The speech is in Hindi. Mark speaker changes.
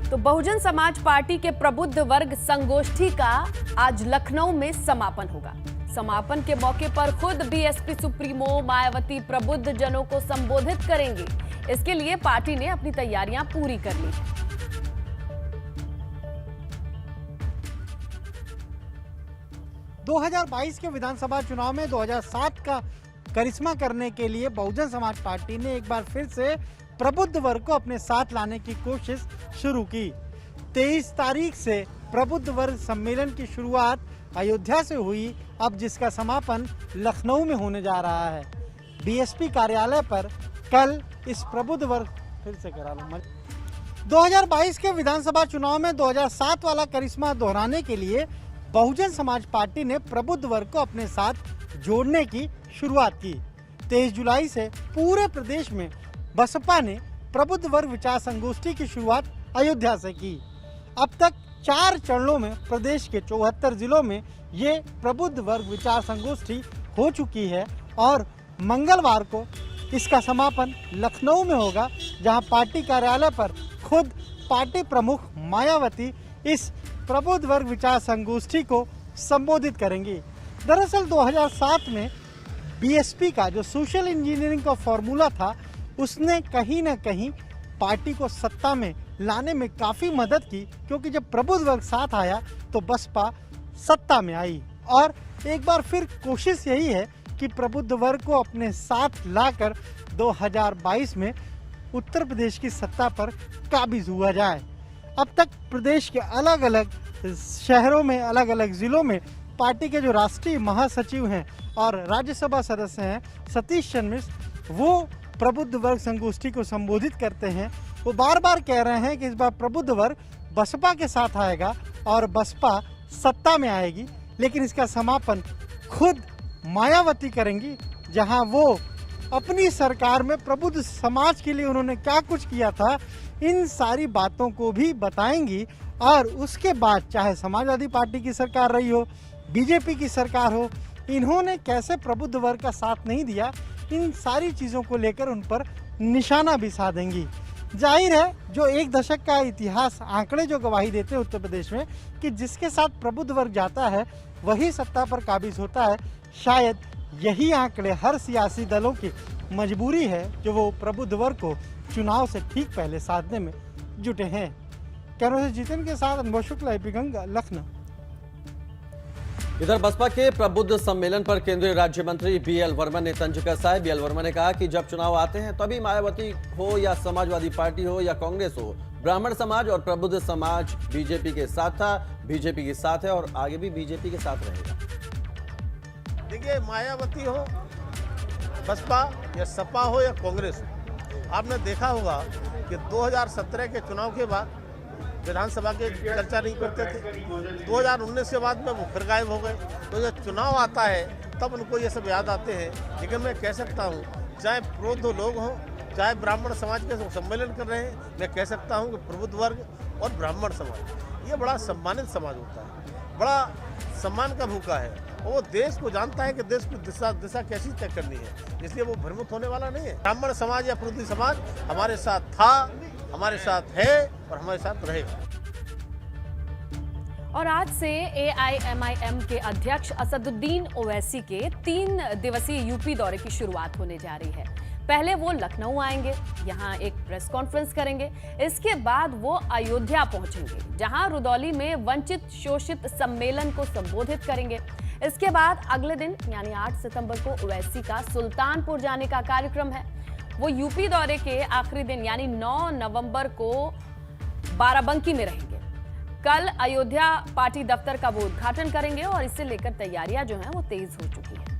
Speaker 1: तो बहुजन समाज पार्टी के प्रबुद्ध वर्ग संगोष्ठी का आज लखनऊ में समापन होगा। समापन के मौके पर खुद बीएसपी सुप्रीमो मायावती प्रबुद्ध जनों को संबोधित करेंगी। इसके लिए पार्टी ने अपनी तैयारियां पूरी कर ली है।
Speaker 2: दो 2022 के विधानसभा चुनाव में 2007 का करिश्मा करने के लिए बहुजन समाज पार्टी ने एक बार फिर से प्रबुद्ध वर्ग को अपने साथ लाने की कोशिश शुरू की। 23 तारीख से प्रबुद्ध वर्ग सम्मेलन की शुरुआत अयोध्या से हुई, अब जिसका समापन लखनऊ में होने जा रहा है। बीएसपी कार्यालय पर कल इस प्रबुद्ध वर्ग फिर से करा लो 2022 के विधानसभा चुनाव में 2007 वाला करिश्मा दोहराने के लिए बहुजन समाज पार्टी ने प्रबुद्ध वर्ग को अपने साथ जोड़ने की शुरुआत की। 23 जुलाई से पूरे प्रदेश में बसपा ने प्रबुद्ध वर्ग विचार संगोष्ठी की शुरुआत अयोध्या से की। अब तक 4 चरणों में प्रदेश के 74 जिलों में ये प्रबुद्ध वर्ग विचार संगोष्ठी हो चुकी है और मंगलवार को इसका समापन लखनऊ में होगा, जहां पार्टी कार्यालय पर खुद पार्टी प्रमुख मायावती इस प्रबुद्ध वर्ग विचार संगोष्ठी को संबोधित करेंगी। दरअसल 2007 में बीएसपी का जो सोशल इंजीनियरिंग का फॉर्मूला था, उसने कहीं ना कहीं पार्टी को सत्ता में लाने में काफ़ी मदद की, क्योंकि जब प्रबुद्ध वर्ग साथ आया तो बसपा सत्ता में आई। और एक बार फिर कोशिश यही है कि प्रबुद्ध वर्ग को अपने साथ लाकर 2022 में उत्तर प्रदेश की सत्ता पर काबिज हुआ जाए। अब तक प्रदेश के अलग अलग शहरों में, अलग अलग जिलों में पार्टी के जो राष्ट्रीय महासचिव हैं और राज्यसभा सदस्य हैं सतीश चंद्र मिश्र, वो प्रबुद्ध वर्ग संगोष्ठी को संबोधित करते हैं। वो बार बार कह रहे हैं कि इस बार प्रबुद्ध वर्ग बसपा के साथ आएगा और बसपा सत्ता में आएगी, लेकिन इसका समापन खुद मायावती करेंगी, जहां वो अपनी सरकार में प्रबुद्ध समाज के लिए उन्होंने क्या कुछ किया था, इन सारी बातों को भी बताएंगी। और उसके बाद चाहे समाजवादी पार्टी की सरकार रही हो, बीजेपी की सरकार हो, इन्होंने कैसे प्रबुद्ध वर्ग का साथ नहीं दिया, इन सारी चीज़ों को लेकर उन पर निशाना भी साधेंगी। जाहिर है, जो एक दशक का इतिहास आंकड़े जो गवाही देते हैं उत्तर प्रदेश में कि जिसके साथ प्रबुद्ध वर्ग जाता है वही सत्ता पर काबिज होता है, शायद यही आंकड़े हर सियासी दलों की मजबूरी है जो वो प्रबुद्ध वर्ग को चुनाव से ठीक पहले साधने में जुटे हैं। कैमरा से जीतन के साथ अनुभव शुक्ला, एपी गंगा, लखनऊ।
Speaker 3: इधर बसपा के प्रबुद्ध सम्मेलन पर केंद्रीय राज्य मंत्री बीएल वर्मा ने तंज कसा है। बीएल वर्मा ने कहा कि जब चुनाव आते हैं तभी मायावती हो या समाजवादी पार्टी हो या कांग्रेस हो, ब्राह्मण समाज और प्रबुद्ध समाज बीजेपी के साथ था, बीजेपी के साथ है और आगे भी बीजेपी के साथ रहेगा।
Speaker 4: देखिए, मायावती हो, बसपा या सपा हो या कांग्रेस हो, आपने देखा होगा कि 2017 के चुनाव के बाद विधानसभा की चर्चा नहीं करते थे। 2019 के बाद में वो फिर गायब हो गए। तो जब चुनाव आता है तब उनको ये सब याद आते हैं। लेकिन मैं कह सकता हूँ, चाहे प्रबुद्ध लोग हों, चाहे ब्राह्मण समाज के सम्मेलन कर रहे हैं, मैं कह सकता हूँ कि प्रबुद्ध वर्ग और ब्राह्मण समाज ये बड़ा सम्मानित समाज होता है, बड़ा सम्मान का भूखा है। वो देश को जानता है कि देश की दिशा कैसी तय करनी है, इसलिए वो भ्रमित होने वाला नहीं है। ब्राह्मण समाज या प्रबुद्ध समाज हमारे साथ था, हमारे साथ है और हमारे साथ रहेगा।
Speaker 1: और आज से एआईएमआईएम के अध्यक्ष असदुद्दीन ओवैसी के 3 दिवसीय यूपी दौरे की शुरुआत होने जा रही है। पहले वो लखनऊ आएंगे, यहाँ एक प्रेस कॉन्फ्रेंस करेंगे। इसके बाद वो अयोध्या पहुंचेंगे, जहां रुदौली में वंचित शोषित सम्मेलन को संबोधित करेंगे। इसके बाद अगले दिन यानी 8 सितंबर को ओवैसी का सुल्तानपुर जाने का कार्यक्रम है। वो यूपी दौरे के आखिरी दिन यानी 9 नवंबर को बाराबंकी में रहेंगे। कल अयोध्या पार्टी दफ्तर का वो उद्घाटन करेंगे और इसे लेकर तैयारियां जो हैं वो तेज हो चुकी हैं।